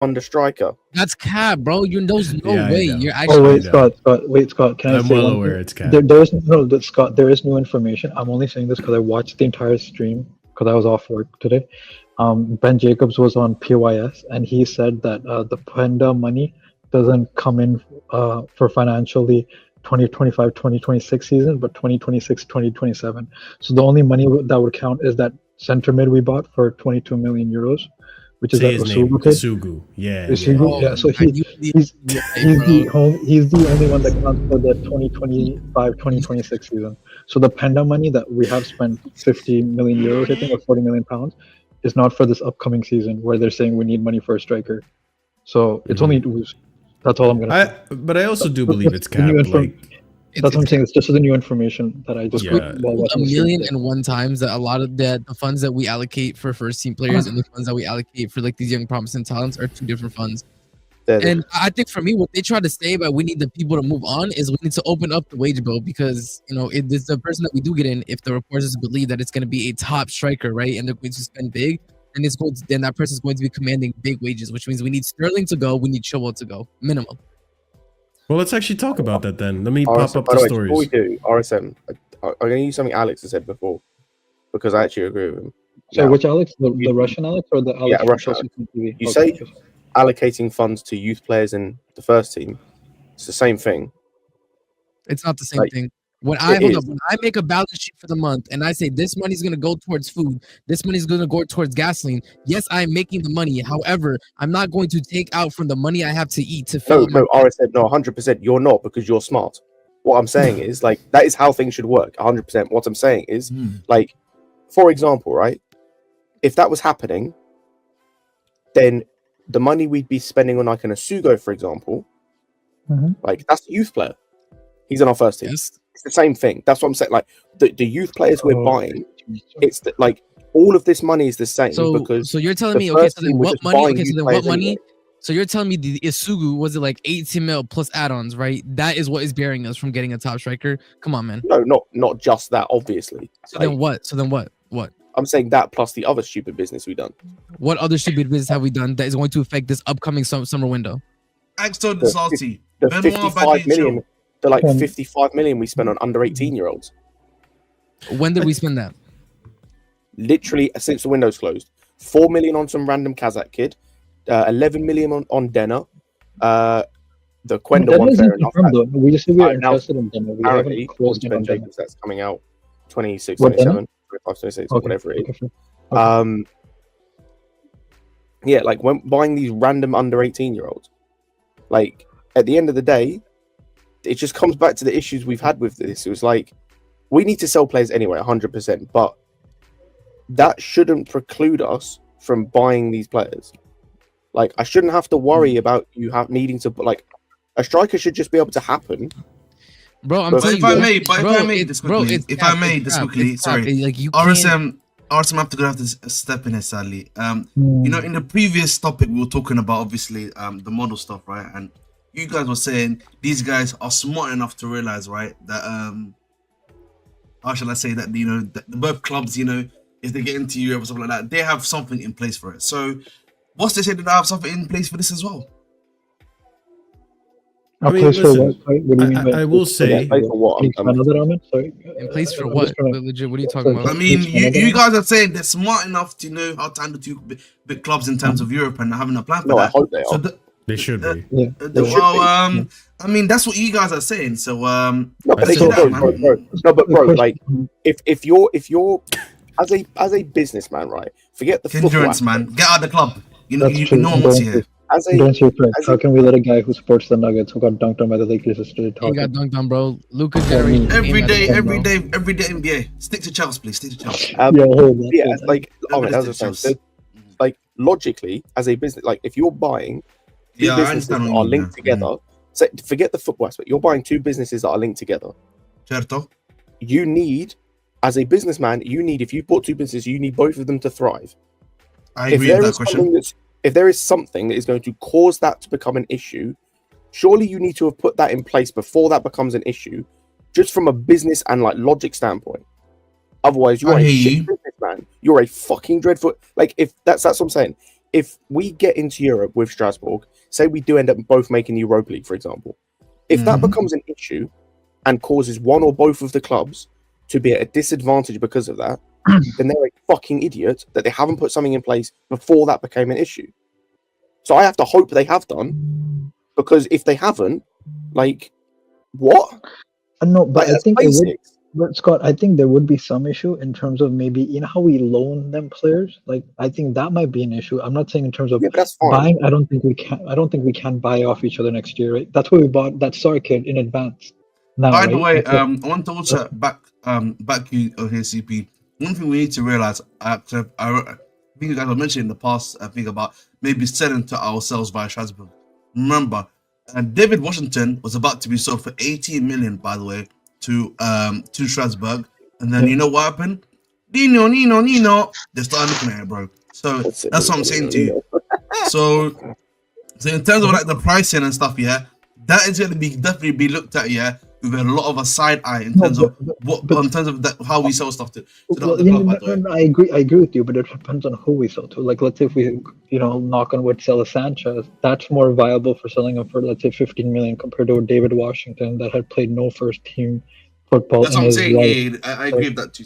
under striker. That's cap, bro. There's no way. You're Oh actually. wait, Scott. Can I I'm say well one aware thing? it's cap. Scott. There is new information. I'm only saying this because I watched the entire stream because I was off work today. Ben Jacobs was on PYS and he said that the Penda money doesn't come in for financially 2025-2026 season, but 2026-2027. So the only money that would count is that center mid we bought for 22 million euros, which is Say that his name, Osugu kid. Sugu. Yeah. Osugu, yeah. So he's the only one that counts for the 2025-2026 season. So the Penda money that we have spent 50 million euros, I think, or 40 million pounds, is not for this upcoming season where they're saying we need money for a striker. So it's only that's all I'm gonna say. But I also do believe it's the new capped. That's what I'm saying. It's just the new information that I just got while a watching the million stream. and one times that a lot of the funds that we allocate for first team players and the funds that we allocate for like these young promising talents are two different funds. And I think for me, what they try to say about we need the people to move on is we need to open up the wage bill because it is the person that we do get in. If the reporters believe that it's going to be a top striker, right, and they're going to spend big, then that person is going to be commanding big wages, which means we need Sterling to go, we need Chilwell to go, minimum. Well, let's actually talk about that then. Let me RSM, pop up by the way, stories. Before we do, RSM, I'm going to use something Alex has said before because I actually agree with him. So which Alex? The Russian Alex or the Alex? Yeah, Russian Alex. You say allocating funds to youth players in the first team. It's the same thing. It's not the same thing. When I make a balance sheet for the month and I say this money is going to go towards food, this money is going to go towards gasoline. Yes, I'm making the money. However, I'm not going to take out from the money I have to eat to fill. No, RSM, no, 100%. You're not because you're smart. What I'm saying is that is how things should work. 100%. What I'm saying is for example, right? If that was happening, then the money we'd be spending on like an Asugo, for example, that's the youth player. He's on our first team. Yes. It's the same thing. That's what I'm saying. Like the youth players we're buying, it's all of this money is the same. So you're telling me what money? So you're telling me the Isugu was it like 18 mil plus add-ons, right? That is what is bearing us from getting a top striker. Come on, man. No, not just that, obviously. Then what? What? I'm saying that plus the other stupid business we done. What other stupid business have we done that is going to affect this upcoming summer window? The 55 million. The 55 million we spent on under 18-year-olds. When did we spend that? Literally since the window's closed. 4 million on some random Kazakh kid. 11 million on Denner. The Quenda one, fair enough. We just said we were interested in Denner. We haven't closed in on Denner. That's coming out 26, 27, 25, 26, or whatever it is. Yeah, when buying these random under 18-year-olds, at the end of the day, it just comes back to the issues we've had with this. It was we need to sell players anyway, 100%, but that shouldn't preclude us from buying these players. I shouldn't have to worry about needing to a striker should just be able to happen. Bro, if I may this quickly, sorry. RSM have to go have to step in here, sadly. In the previous topic we were talking about obviously the model stuff, right? And you guys were saying these guys are smart enough to realize, right, that how shall I say that the both clubs, if they get into Europe or something like that, they have something in place for it. So what's they say that they have something in place for this as well? I mean, listen, I will say in place for what? Legit, what are you talking about? I mean, you guys are saying they're smart enough to know how to handle two big clubs in terms of Europe and having a plan for that. I hope they are. They should be. I mean, that's what you guys are saying. So, bro, if you're as a businessman, right? Forget the endurance, man. Get out of the club. You know what's here. How can we let a guy who supports the Nuggets, who got dunked on by the Lakers yesterday, talk? He got dunked on, bro. Luka generated every day NBA. Stick to Chelsea, please. Stick to Chelsea. Logically, as a business, if you're buying two businesses that are linked together, so forget the football aspect. You're buying two businesses that are linked together. Certo. You need, as a businessman, if you bought two businesses, you need both of them to thrive. I agree with that question. If there is something that is going to cause that to become an issue, surely you need to have put that in place before that becomes an issue, just from a business and logic standpoint. Otherwise, you're a shit businessman. You're a fucking dreadful. If that's what I'm saying. if we get into Europe with Strasbourg, say we do end up both making the Europa League, for example, if that becomes an issue and causes one or both of the clubs to be at a disadvantage because of that, then they're a fucking idiot that they haven't put something in place before that became an issue. So I have to hope they have done, because if they haven't, like, what? No, but like, I think it would. But Scott, I think there would be some issue in terms of maybe, you know, how we loan them players. Like, I think that might be an issue. I'm not saying in terms of buying. I don't think we can buy off each other next year, right? That's why we bought that Sar kid in advance. Now, by the way, I want to also back you here, CP. One thing we need to realize, I think you guys have mentioned in the past, I think about maybe selling to ourselves via Strasbourg. Remember, David Washington was about to be sold for 18 million, by the way, to Strasbourg, and then you know what happened? Nino, they started looking at it, bro. So that's what I'm saying to you. So in terms of like the pricing and stuff, yeah, that is going to be definitely be looked at, yeah, with a lot of a side eye in terms of how we sell stuff to the club. By the way, I agree with you, but it depends on who we sell to. Like, let's say if we, knock on wood, sell a Sanchez, that's more viable for selling him for, let's say, 15 million compared to a David Washington that had played no first team football. That's what I'm saying. Yeah, I agree with that too.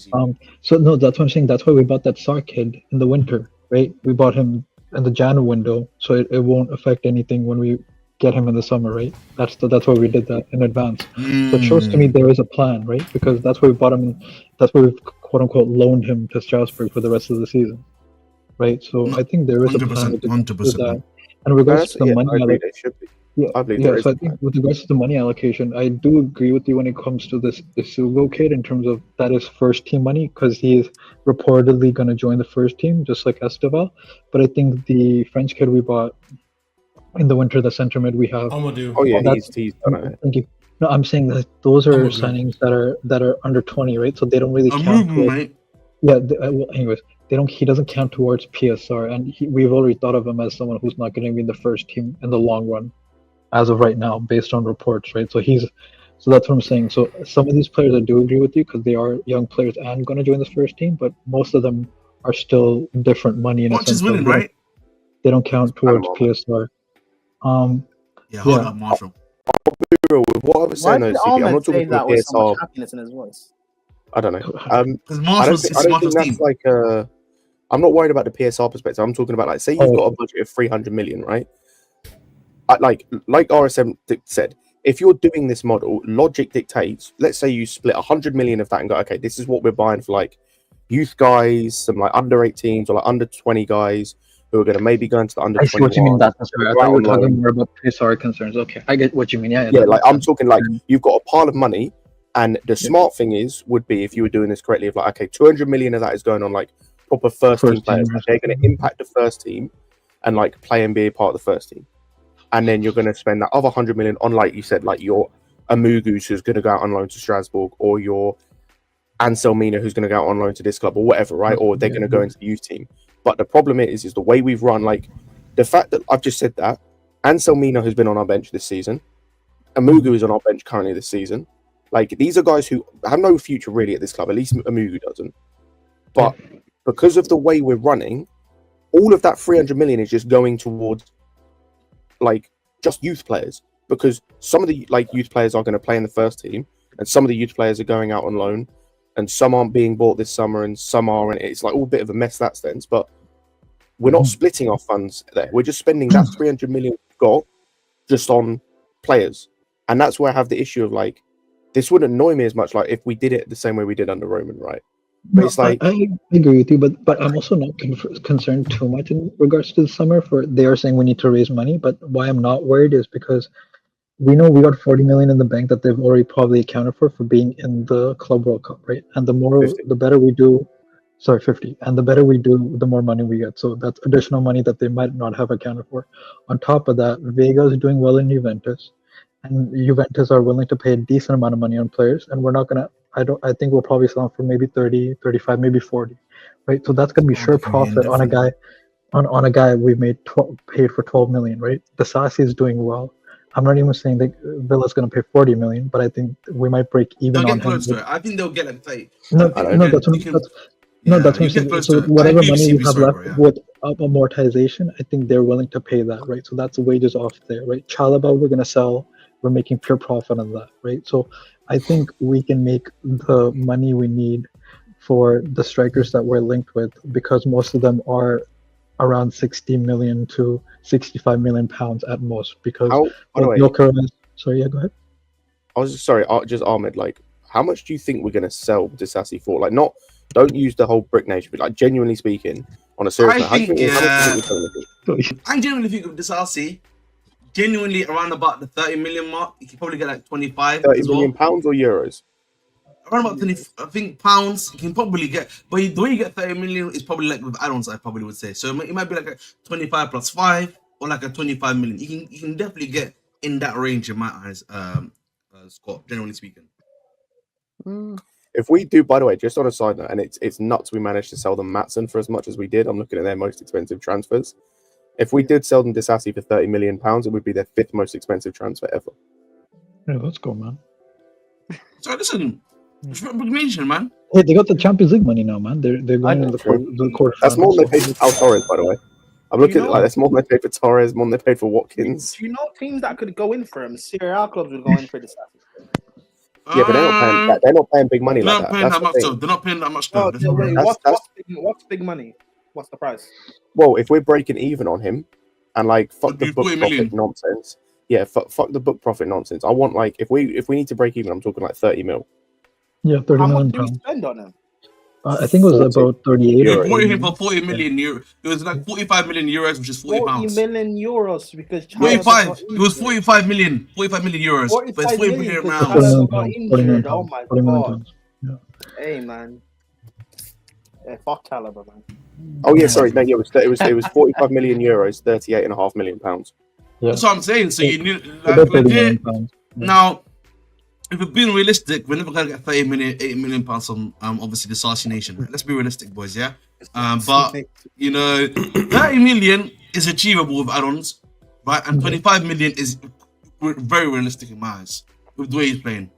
So no, that's what I'm saying. That's why we bought that Sar kid in the winter, right? We bought him in the Jan window, so it won't affect anything when we get him in the summer, right? That's why we did that in advance. So it shows to me there is a plan, right? Because that's why we bought him. That's why we've quote unquote loaned him to Strasbourg for the rest of the season, right? So I think there is a plan. 100%. And regards to the money, I think with regards to the money allocation, I do agree with you when it comes to this Isugo kid in terms of that is first team money, because he is reportedly going to join the first team just like Esteval. But I think the French kid we bought in the winter, the center mid we have. Oh yeah, he's done it. Thank you. No, I'm saying that those are signings that are under 20, right? So they don't really count. Anyways, they don't. He doesn't count towards PSR, and we've already thought of him as someone who's not going to be in the first team in the long run, as of right now, based on reports, right? So that's what I'm saying. So some of these players, I do agree with you because they are young players and going to join the first team, but most of them are still different money. Watch is winning, right? They don't count towards PSR. Hold up, Marshall. With what I was saying, though, CP, I'm not talking about PSR. So much happiness in his voice. I don't know. Because Marshall's team. Like I'm not worried about the PSR perspective. I'm talking about, like, say you've got a budget of 300 million, right? Like RSM said, if you're doing this model, logic dictates. Let's say you split 100 million of that and go, okay, this is what we're buying for like youth guys, some like under 18s or like under 20 guys who are going to maybe go into the under 21. I see what you mean. That's right. I thought you were talking more about PSR concerns. Okay, I get what you mean. Yeah, like I'm talking like you've got a pile of money, and the smart thing would be if you were doing this correctly, of like, okay, 200 million of that is going on like proper first team players. They're going to impact the first team and like play and be a part of the first team. And then you're going to spend that other 100 million on, like you said, like your Amugus who's going to go out on loan to Strasbourg, or your Anselmina who's going to go out on loan to this club or whatever, right? Or they're going to go into the youth team. But the problem is the way we've run, like the fact that I've just said that Anselmina has been on our bench this season, Amugu is on our bench currently this season. Like, these are guys who have no future really at this club. At least Amugu doesn't. But because of the way we're running, all of that 300 million is just going towards like just youth players, because some of the like youth players are going to play in the first team, and some of the youth players are going out on loan, and some aren't being bought this summer, and some are, and it's like all a bit of a mess that sense. But we're not splitting our funds there. We're just spending that 300 million we've got just on players, and that's where I have the issue of like this wouldn't annoy me as much like if we did it the same way we did under Roman, right? But it's like I agree with you, but I'm also not concerned too much in regards to the summer. For they are saying we need to raise money, but why I'm not worried is because we know we got 40 million in the bank that they've already probably accounted for being in the Club World Cup, right? And the better we do, 50, and the better we do, the more money we get. So that's additional money that they might not have accounted for. On top of that, Vega is doing well in Juventus, and Juventus are willing to pay a decent amount of money on players, and we're not gonna. I think we'll probably sell them for maybe 30, 35, maybe 40, right? So that's going to be sure profit on a guy, on a guy we made paid for 12 million, right? The Sassi is doing well. I'm not even saying that Villa's going to pay 40 million, but I think we might break even on him. I think they'll get like 30. No, that's what I'm you get saying. close So to whatever I agree with money we CB have Sorry, left bro, yeah. with amortization, I think they're willing to pay that, right? So that's wages off there, right? Chalaba, we're gonna sell. We're making pure profit on that, right? So I think we can make the money we need for the strikers that we're linked with, because most of them are around 60 million to 65 million pounds at most. Because By the way, sorry, yeah, go ahead. I was just sorry, just Ahmed. Like, how much do you think we're gonna sell Disassi for? Like, don't use the whole Brick Nation, but like, genuinely speaking, on a serious note, how do you think? How much do you think we're selling it for? I genuinely think of Disassi genuinely around about the 30 million mark. You can probably get like 25 30 as million well. pounds or euros? Around about 20, I think pounds you can probably get, but the way you get 30 million is probably like with add-ons, I probably would say. So it might be like a 25 plus 5 or like a 25 million. You can definitely get in that range in my eyes, Scott, generally speaking. If we do, by the way, just on a side note, and it's nuts we managed to sell them Matson for as much as we did. I'm looking at their most expensive transfers. If we did sell them Disassi for 30 million pounds, it would be their 5th most expensive transfer ever. Yeah, let's go, man. So listen, mention, man. Hey, they got the Champions League money now, man. They're going to the court. That's more than they paid for Pau Torres, by the way. I'm looking at it like that's more than they paid for Torres, more than they paid for Watkins. Do you know teams that could go in for him? Serie A clubs would go in for this. Yeah, but they're not paying big money like that. They're not paying that much though. Wait, what's big money? What's the price? Well, if we're breaking even on him, and like fuck the book profit nonsense. Yeah, fuck the book profit nonsense. I want like if we need to break even, I'm talking like 30 mil. Yeah, 30 How million much do we pounds. spend on him? I think it was about 38. We bought him for 40 million euros. It was like 45 million euros, which is 40 pounds. 40 million euros because 45. It was 45 million. 45 million euros. But it's 40 million pounds. Oh my 40 million god. pounds. Yeah. Hey man. Yeah, fuck Caliber, man. Oh yeah, sorry. No, yeah, it was 45 million euros, 38.5 million pounds. Yeah. That's what I'm saying. So you knew About 30 million pounds. Yeah. now. If we're being realistic, we're never gonna get 30 million, 8 million pounds from obviously the Sarcasm Nation. Let's be realistic, boys, yeah. But you know, 30 million is achievable with add-ons, right? And 25 million is very realistic in my eyes with the way he's playing.